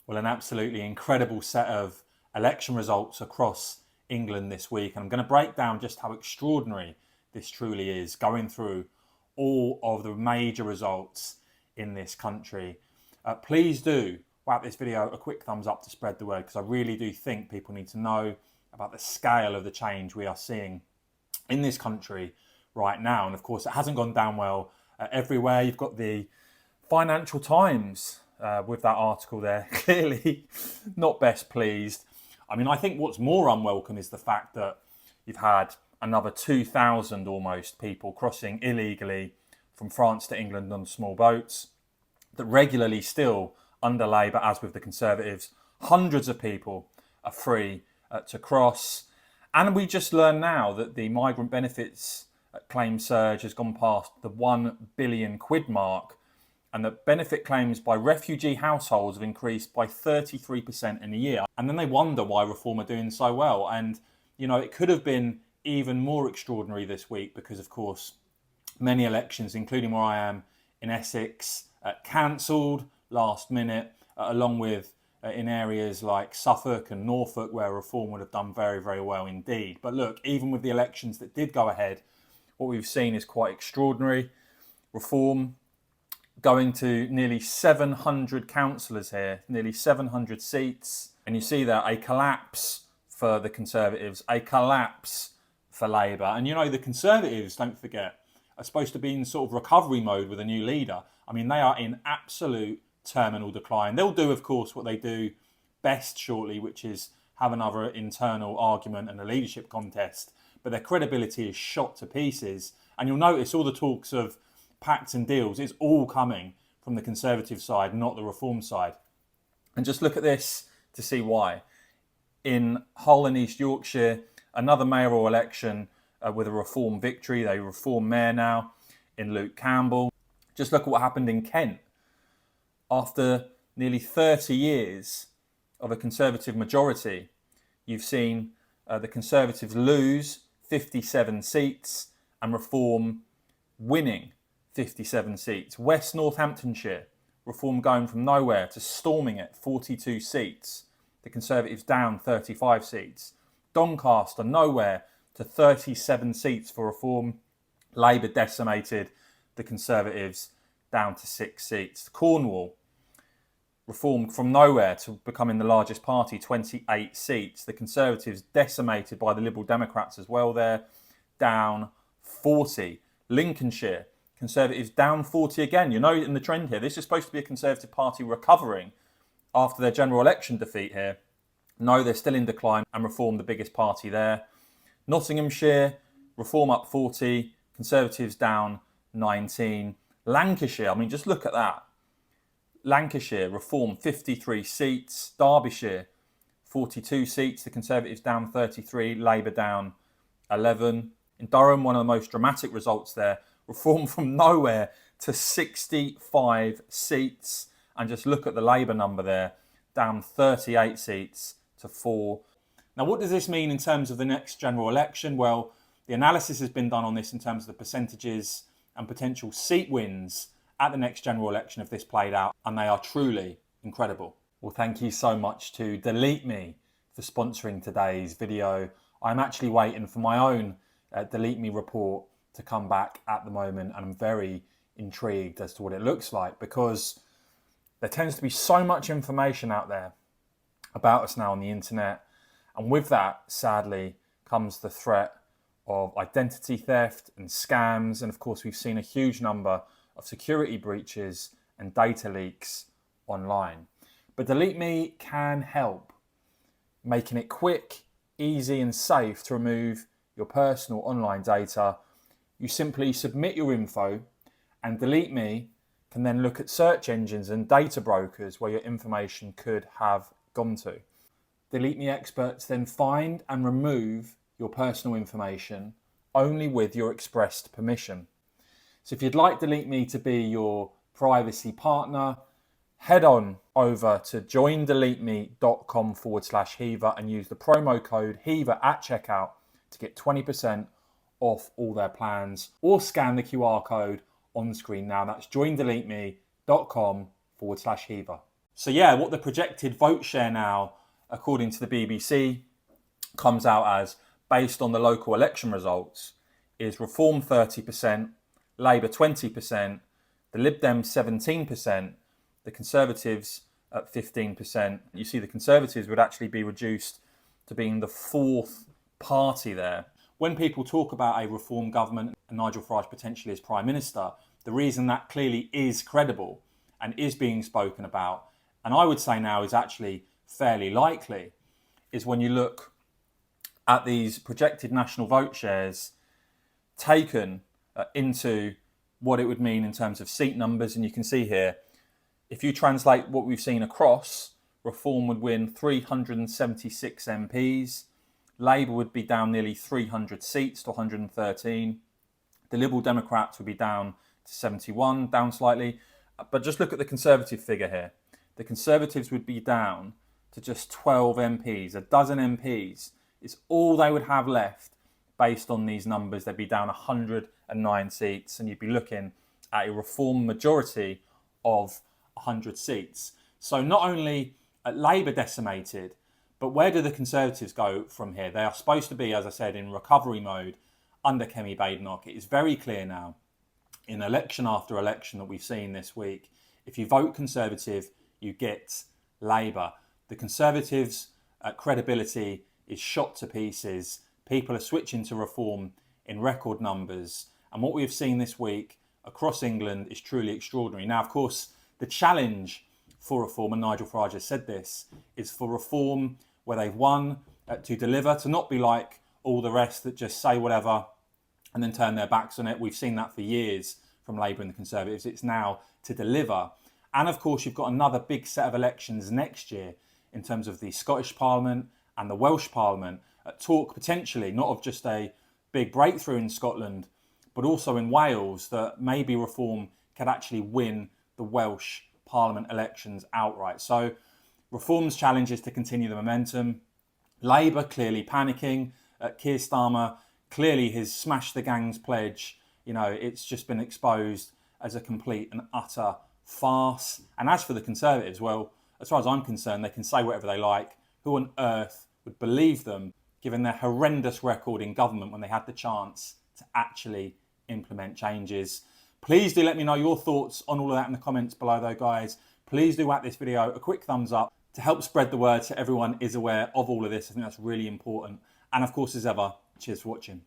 Well, an absolutely incredible set of election results across England this week. And I'm going to break down just how extraordinary this truly is, going through all of the major results in this country. Please do whack this video a quick thumbs up to spread the word, because I really do think people need to know about the scale of the change we are seeing in this country right now. And of course, it hasn't gone down well everywhere. You've got the Financial Times with that article there, clearly not best pleased. I mean, I think what's more unwelcome is the fact that you've had another 2,000 almost people crossing illegally from France to England on small boats, that regularly still under Labour, as with the Conservatives, hundreds of people are free to cross. And we just learned now that the migrant benefits claim surge has gone past the £1 billion mark, and that benefit claims by refugee households have increased by 33% in a year. And then they wonder why Reform are doing so well. And, you know, it could have been even more extraordinary this week because, of course, many elections, including where I am in Essex, cancelled last minute, along with in areas like Suffolk and Norfolk, where Reform would have done very, very well indeed. But look, even with the elections that did go ahead, what we've seen is quite extraordinary. Reform going to nearly 700 councillors here, nearly 700 seats. And you see that a collapse for the Conservatives, a collapse for Labour. And you know, the Conservatives, don't forget, are supposed to be in sort of recovery mode with a new leader. I mean, they are in absolute terminal decline. They'll do, of course, what they do best shortly, which is have another internal argument and a leadership contest. But their credibility is shot to pieces. And you'll notice all the talks of pacts and deals, it's all coming from the Conservative side, not the Reform side. And just look at this to see why. In Hull and East Yorkshire, another mayoral election with a Reform victory. They Reform mayor now in Luke Campbell. Just look at what happened in Kent. After nearly 30 years of a Conservative majority, you've seen the Conservatives lose 57 seats and Reform winning 57 seats. West Northamptonshire, Reform going from nowhere to storming it, 42 seats. The Conservatives down 35 seats. Doncaster, nowhere to 37 seats for Reform. Labour decimated the Conservatives down to 6 seats. Cornwall, Reform from nowhere to becoming the largest party, 28 seats. The Conservatives decimated by the Liberal Democrats as well there, down 40. Lincolnshire, Conservatives down 40 again. You know, in the trend here, this is supposed to be a Conservative Party recovering after their general election defeat here. No, they're still in decline, and Reform the biggest party there. Nottinghamshire, Reform up 40, Conservatives down 19. Lancashire, I mean, just look at that. Lancashire, Reform 53 seats. Derbyshire, 42 seats. The Conservatives down 33, Labour down 11. In Durham, one of the most dramatic results there. Reform from nowhere to 65 seats. And just look at the Labour number there, down 38 seats to 4. Now, what does this mean in terms of the next general election? Well, the analysis has been done on this in terms of the percentages and potential seat wins at the next general election if this played out, and they are truly incredible. Well, thank you so much to Delete Me for sponsoring today's video. I'm actually waiting for my own Delete Me report to come back at the moment, and I'm very intrigued as to what it looks like, because there tends to be so much information out there about us now on the internet, and with that, sadly, comes the threat of identity theft and scams, and of course we've seen a huge number of security breaches and data leaks online. But Delete Me can help, making it quick, easy and safe to remove your personal online data. You simply submit your info, and Delete Me can then look at search engines and data brokers where your information could have gone to. Delete Me experts then find and remove your personal information only with your expressed permission. So if you'd like Delete Me to be your privacy partner, head on over to joindeleteme.com/Heaver and use the promo code Heaver at checkout to get 20% off all their plans, or scan the QR code on screen now. That's joindeleteme.com/Heaver. So yeah, what the projected vote share now, according to the BBC, comes out as, based on the local election results, is Reform 30%, Labour 20%, the Lib Dems 17%, the Conservatives at 15%. You see the Conservatives would actually be reduced to being the fourth party there. When people talk about a reform government and Nigel Farage potentially as Prime Minister, the reason that clearly is credible and is being spoken about, and I would say now is actually fairly likely, is when you look at these projected national vote shares taken into what it would mean in terms of seat numbers. And you can see here, if you translate what we've seen across, Reform would win 376 MPs, Labour would be down nearly 300 seats to 113, the Liberal Democrats would be down to 71, down slightly. But just look at the Conservative figure here. The Conservatives would be down to just 12 MPs, a dozen MPs is all they would have left based on these numbers. They'd be down 109 seats, and you'd be looking at a Reform majority of 100 seats. So not only Labour decimated, but where do the Conservatives go from here? They are supposed to be, as I said, in recovery mode under Kemi Badenoch. It is very clear now, in election after election that we've seen this week, if you vote Conservative, you get Labour. The Conservatives' credibility is shot to pieces. People are switching to Reform in record numbers. And what we've seen this week across England is truly extraordinary. Now, of course, the challenge for Reform, and Nigel Farage has said this, is for Reform, where they've won, to deliver, to not be like all the rest that just say whatever and then turn their backs on it. We've seen that for years from Labour and the Conservatives. It's now to deliver. And of course, you've got another big set of elections next year in terms of the Scottish Parliament and the Welsh Parliament. Talk potentially not of just a big breakthrough in Scotland, but also in Wales, that maybe Reform could actually win the Welsh Parliament elections outright. So Reform's challenge is to continue the momentum. Labour clearly panicking. Keir Starmer clearly his smash the gangs pledge, it's just been exposed as a complete and utter farce. And as for the Conservatives, well, as far as I'm concerned, they can say whatever they like. Who on earth would believe them, given their horrendous record in government when they had the chance to actually implement changes? Please do let me know your thoughts on all of that in the comments below though, guys. Please do whack this video a quick thumbs up to help spread the word so everyone is aware of all of this. I think that's really important. And of course, as ever, cheers for watching.